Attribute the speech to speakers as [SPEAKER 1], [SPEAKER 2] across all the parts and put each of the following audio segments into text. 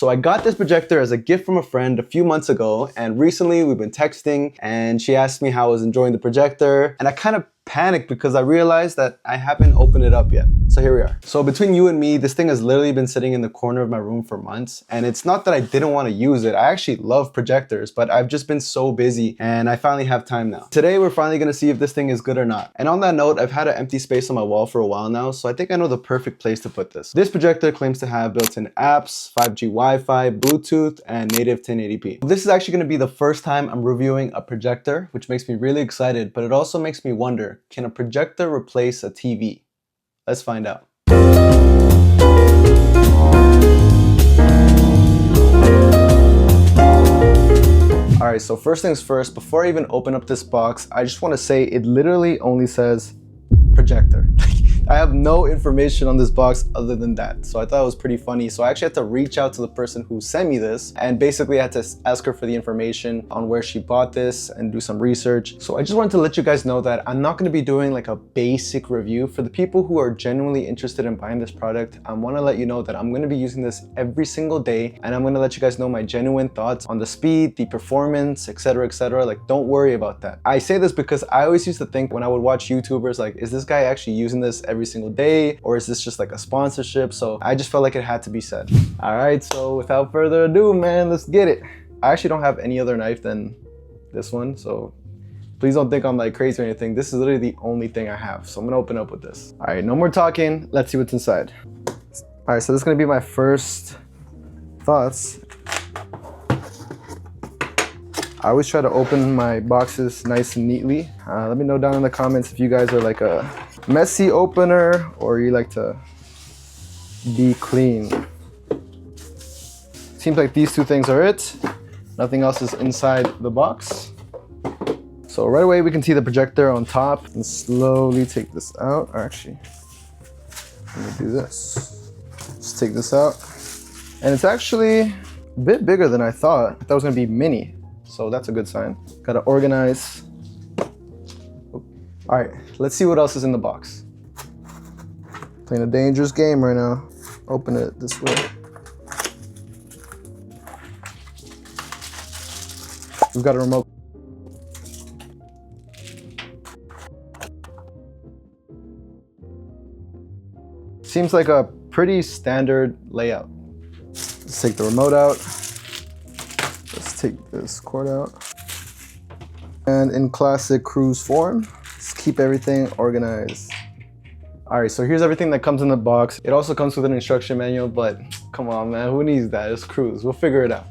[SPEAKER 1] So I got this projector as a gift from a friend a few months ago, and recently we've been texting and she asked me how I was enjoying the projector, and I kind of panicked because I realized that I haven't opened it up yet. So here we are. So between you and me, this thing has literally been sitting in the corner of my room for months, and it's not that I didn't want to use it. I actually love projectors, but I've just been so busy and I finally have time now. Today we're finally going to see if this thing is good or not. And on that note, I've had an empty space on my wall for a while now, so I think I know the perfect place to put this. This projector claims to have built-in apps, 5G Wi-Fi, Bluetooth, and native 1080p. This is actually going to be the first time I'm reviewing a projector, which makes me really excited, but it also makes me wonder, can a projector replace a TV? Let's find out. Alright, so first things first, before I even open up this box, I just want to say it literally only says projector. I have no information on this box other than that, so I thought it was pretty funny. So I actually had to reach out to the person who sent me this, and basically I had to ask her for the information on where she bought this and do some research. So I just wanted to let you guys know that I'm not going to be doing like a basic review. For the people who are genuinely interested in buying this product, I want to let you know that I'm going to be using this every single day, and I'm going to let you guys know my genuine thoughts on the speed, the performance, etc, etc. Like, don't worry about that. I say this because I always used to think when I would watch YouTubers, like, is this guy actually using this every single day, or is this just like a sponsorship? So I just felt like it had to be said. All right, so without further ado, man, let's get it. I actually don't have any other knife than this one, so please don't think I'm like crazy or anything. This is literally the only thing I have, so I'm gonna open up with this. All right, no more talking, let's see what's inside. All right, so this is gonna be my first thoughts. I always try to open my boxes nice and neatly. Let me know down in the comments if you guys are like a messy opener or you like to be clean. Seems like these two things are it. Nothing else is inside the box. So right away we can see the projector on top, and slowly take this out. Or actually, let me do this. Just take this out. And it's actually a bit bigger than I thought. I thought it was gonna be mini. So that's a good sign. Gotta organize. All right, let's see what else is in the box. Playing a dangerous game right now. Open it this way. We've got a remote. Seems like a pretty standard layout. Let's take the remote out. Let's take this cord out. And in classic cruise form, let's keep everything organized. All right, so here's everything that comes in the box. It also comes with an instruction manual, but come on, man, who needs that? It's cruise, we'll figure it out.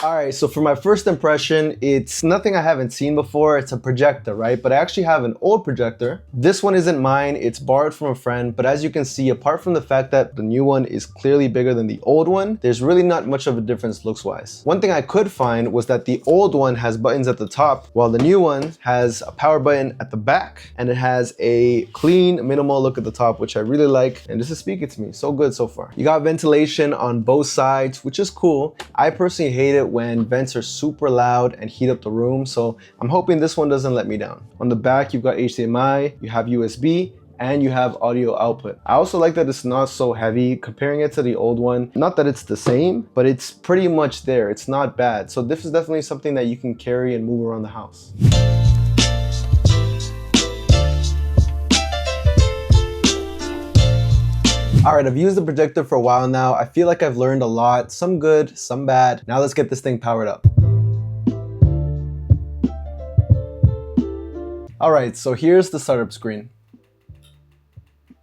[SPEAKER 1] Alright, so for my first impression, it's nothing I haven't seen before. It's a projector, right? But I actually have an old projector. This one isn't mine, it's borrowed from a friend, but as you can see, apart from the fact that the new one is clearly bigger than the old one, there's really not much of a difference looks-wise. One thing I could find was that the old one has buttons at the top, while the new one has a power button at the back, and it has a clean, minimal look at the top, which I really like, and this is speaking to me. So good so far. You got ventilation on both sides, which is cool. I personally hate it when vents are super loud and heat up the room, so I'm hoping this one doesn't let me down. On the back, you've got HDMI, you have USB, and you have audio output. I also like that it's not so heavy comparing it to the old one. Not that it's the same, but it's pretty much there. It's not bad. So this is definitely something that you can carry and move around the house. All right, I've used the projector for a while now. I feel like I've learned a lot, some good, some bad. Now let's get this thing powered up. All right, so here's the startup screen.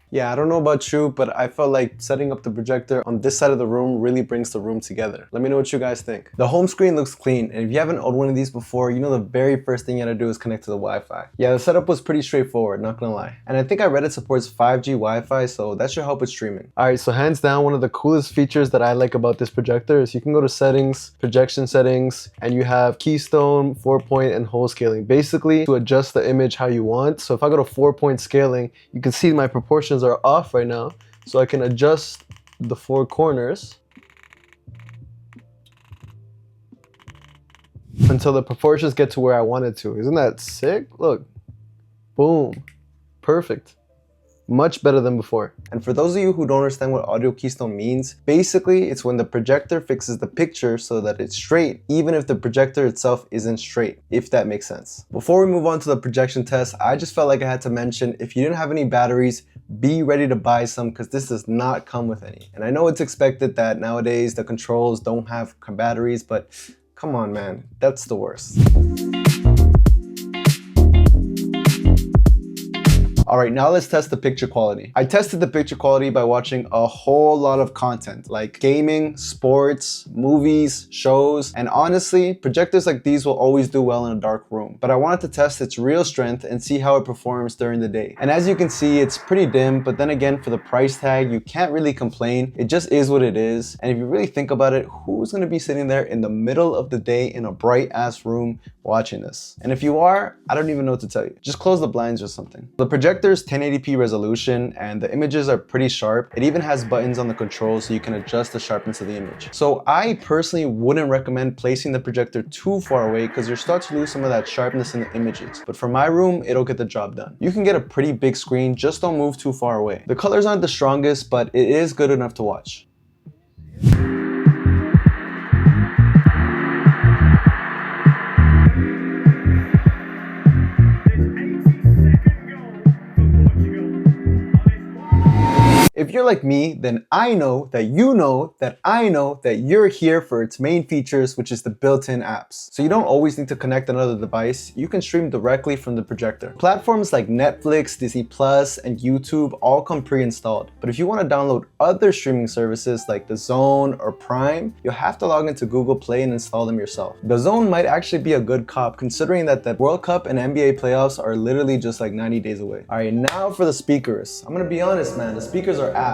[SPEAKER 1] Yeah, I don't know about you, but I felt like setting up the projector on this side of the room really brings the room together. Let me know what you guys think. The home screen looks clean, and if you haven't owned one of these before, you know the very first thing you gotta do is connect to the Wi-Fi. Yeah, the setup was pretty straightforward, not gonna lie. And I think I read it supports 5G Wi-Fi, so that should help with streaming. All right, so hands down, one of the coolest features that I like about this projector is you can go to settings, projection settings, and you have keystone, 4-point, and whole scaling, basically to adjust the image how you want. So if I go to 4-point scaling, you can see my proportions are off right now, so I can adjust the 4 corners until the proportions get to where I want it to. Isn't that sick? Look, boom, perfect. Much better than before. And for those of you who don't understand what audio keystone means, basically it's when the projector fixes the picture so that it's straight, even if the projector itself isn't straight, if that makes sense. Before we move on to the projection test, I just felt like I had to mention, if you didn't have any batteries, be ready to buy some, because this does not come with any. And I know it's expected that nowadays the controls don't have batteries, but come on, man, that's the worst. All right, now let's test the picture quality. I tested the picture quality by watching a whole lot of content like gaming, sports, movies, shows, and honestly, projectors like these will always do well in a dark room. But I wanted to test its real strength and see how it performs during the day. And as you can see, it's pretty dim, but then again, for the price tag, you can't really complain. It just is what it is. And if you really think about it, who's gonna be sitting there in the middle of the day in a bright ass room watching this? And if you are, I don't even know what to tell you. Just close the blinds or something. The projector's 1080p resolution and the images are pretty sharp. It even has buttons on the controls so you can adjust the sharpness of the image. So I personally wouldn't recommend placing the projector too far away because you'll start to lose some of that sharpness in the images. But for my room, it'll get the job done. You can get a pretty big screen, just don't move too far away. The colors aren't the strongest, but it is good enough to watch. If you're like me, then I know that you know that I know that you're here for its main features, which is the built-in apps. So you don't always need to connect another device. You can stream directly from the projector. Platforms like Netflix, Disney Plus, and YouTube all come pre-installed. But if you want to download other streaming services like DAZN or Prime, you'll have to log into Google Play and install them yourself. DAZN might actually be a good cop considering that the World Cup and NBA playoffs are literally just like 90 days away. All right, now for the speakers. I'm gonna be honest, man, the speakers are ass.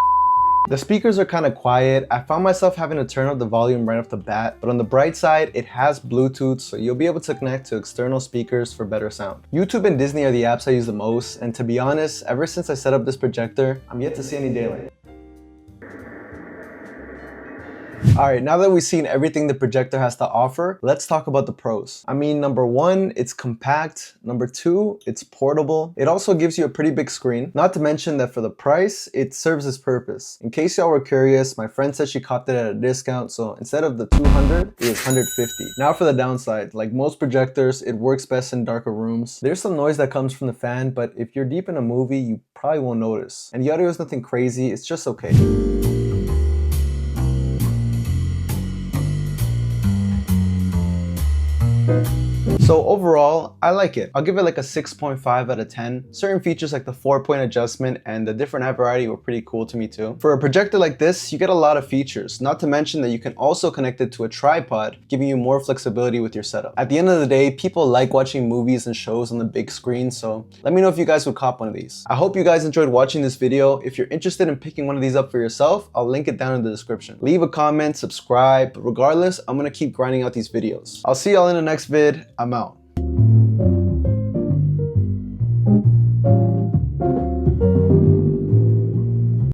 [SPEAKER 1] The speakers are kind of quiet. I found myself having to turn up the volume right off the bat, but on the bright side, it has Bluetooth, so you'll be able to connect to external speakers for better sound. YouTube and Disney are the apps I use the most, and to be honest, ever since I set up this projector, I'm yet to see any daylight. All right, now that we've seen everything the projector has to offer, let's talk about the pros. I mean, number one, it's compact. Number two, it's portable. It also gives you a pretty big screen. Not to mention that for the price, it serves its purpose. In case y'all were curious, my friend said she copped it at a discount, so instead of the 200, it was 150. Now for the downside, like most projectors, it works best in darker rooms. There's some noise that comes from the fan, but if you're deep in a movie, you probably won't notice. And the audio is nothing crazy, it's just okay. So overall, I like it. I'll give it like a 6.5 out of 10. Certain features like the 4-point adjustment and the different app variety were pretty cool to me too. For a projector like this, you get a lot of features, not to mention that you can also connect it to a tripod, giving you more flexibility with your setup. At the end of the day, people like watching movies and shows on the big screen, so let me know if you guys would cop one of these. I hope you guys enjoyed watching this video. If you're interested in picking one of these up for yourself, I'll link it down in the description. Leave a comment, subscribe, but regardless, I'm gonna keep grinding out these videos. I'll see y'all in the next vid. I'm out.